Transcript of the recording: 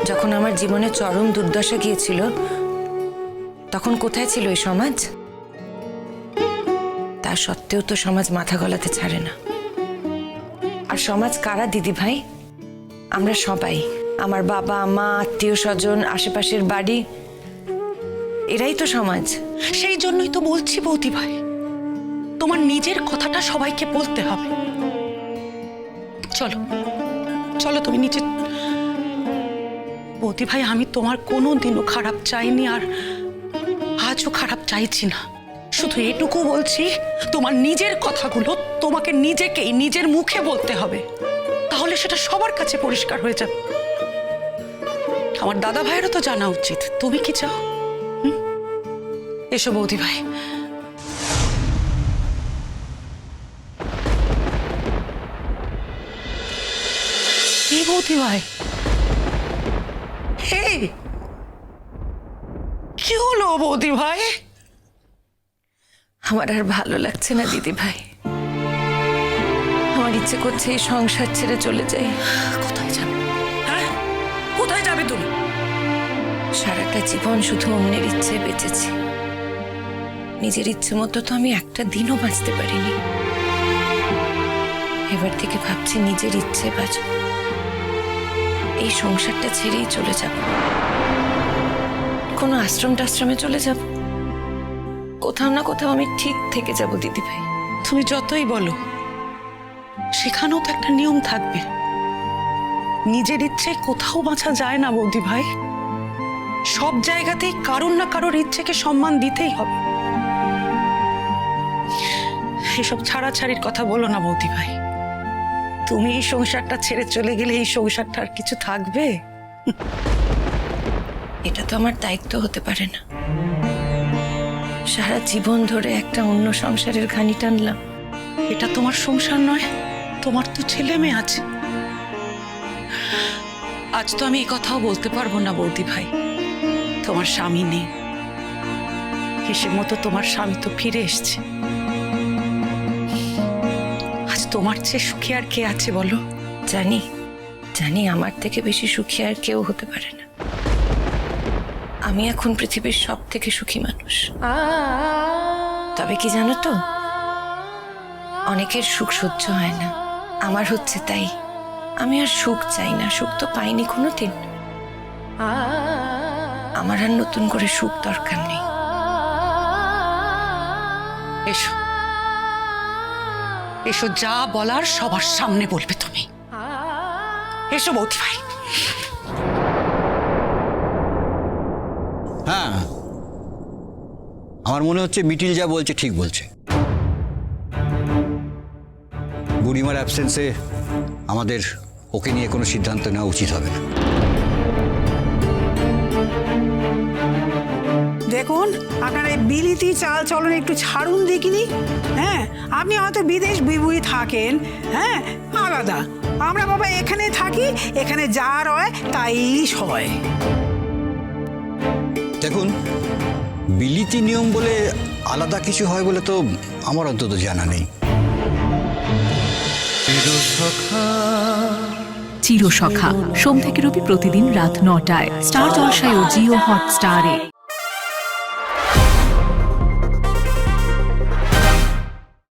যখন আমার জীবনে চরম দুর্দশা গিয়েছিল তখন কোথায় ছিল এই সমাজ? তা সত্ত্বেও তো সমাজ মাথা গলাতে ছাড়ে না। আর সমাজ কারা দিদি ভাই? আমরা সবাই, আমার বাবা মা, আত্মীয় স্বজন, আশেপাশের বাড়ি, এরাই তো সমাজ। সেই জন্যই তো বলছি বৌদি ভাই, তোমার নিজের কথাটা সবাইকে বলতে হবে। চলো চলো তুমি নিচে। বৌদি ভাই, আমি তোমার কোনোদিনও খারাপ চাইনি, আর আজও খারাপ চাইছি না। শুধু এটুকু বলছি, তোমার নিজের কথাগুলো তোমাকে নিজেকেই নিজের মুখে বলতে হবে, তাহলে সেটা সবার কাছে পরিষ্কার হয়ে যাবে। আমার দাদা ভাইয়েরও তো জানা উচিত তুমি কি চাও। এসো বৌদি ভাই। এই বৌদি ভাই, এই কি হলো বৌদি ভাই? আমার আর ভালো লাগছে না দিদি ভাই। আমার ইচ্ছে করছে এই সংসার ছেড়ে চলে যাই। কোথায় যাবে? হ্যাঁ, কোথায় যাবে তুমি? সারাটা জীবন শুধু অন্যের ইচ্ছে বেঁচেছি, নিজের ইচ্ছে মতো তো আমি একটা দিনও বাঁচতে পারিনি। এবার থেকে ভাবছি নিজের ইচ্ছে বাঁচব, এই সংসারটা ছেড়েই চলে যাব। কোনো আশ্রম টাশ্রমে চলে যাব, কোথাও না কোথাও আমি ঠিক থেকে যাব দিদি ভাই। তুমি যতই বলো, সেখানেও তো একটা নিয়ম থাকবে। নিজের ইচ্ছে কোথাও বাঁচা যায় না বৌদি ভাই। সব জায়গাতেই কারোর না কারোর ইচ্ছেকে সম্মান দিতেই হবে। এসব ছাড়াছাড়ির কথা বলো না বৌদি ভাই। তুমি এই সংসারটা ছেড়ে চলে গেলে এই সংসারটা আর কিছু থাকবে? এটা তো আমার দায়িত্ব হতে পারে না। সারা জীবন ধরে একটা অন্য সংসারের ঘানি টানলাম। এটা তোমার সংসার নয়, তোমার তো ছেলে মেয়ে আছে। আজ তো আমি এই কথাও বলতে পারবো না বৌদি ভাই, তোমার স্বামী নেই। হিসেব মতো তোমার স্বামী তো ফিরে এসছে। আজ তোমার চেয়ে সুখী আর কে আছে বলো? জানি জানি, আমার থেকে বেশি সুখী আর কেউ হতে পারে না। আমি এখন পৃথিবীর সব থেকে সুখী মানুষ। তবে কি জানো তো, অনেকের সুখ সহ্য হয় না, আমার হচ্ছে তাই। আমি আর সুখ চাই না, সুখ তো পাইনি কোনোদিন। আমার আর নতুন করে সুখ দরকার নেই। এসো এসো, যা বলার সবার সামনে বলবে তুমি। এসো বৌদি ভাই। হ্যাঁ, আমার মনে হচ্ছে মিটিল যা বলছে ঠিক বলছে। বুড়িমার অ্যাবসেন্সে আমাদের ওকে নিয়ে কোনো সিদ্ধান্ত নেওয়া উচিত হবে না। দেখুন, আপনার এই বিলিতি চাল চলন একটু ছাড়ুন দেখিনি। হ্যাঁ, আপনি হয়তো বিদেশ বিভুঁই থাকেন, হ্যাঁ আলাদা। আমরা বাবা এখানে থাকি, এখানে যা রয় তাই সয়। দেখুন, বিলিতি নিয়ম বলে আলাদা কিছু হয় বলে তো আমার অন্তত জানা নেই। চিরসখা সোম থেকে রবি প্রতিদিন রাত ৯টায় স্টার জলসায় ও জিও হটস্টারে।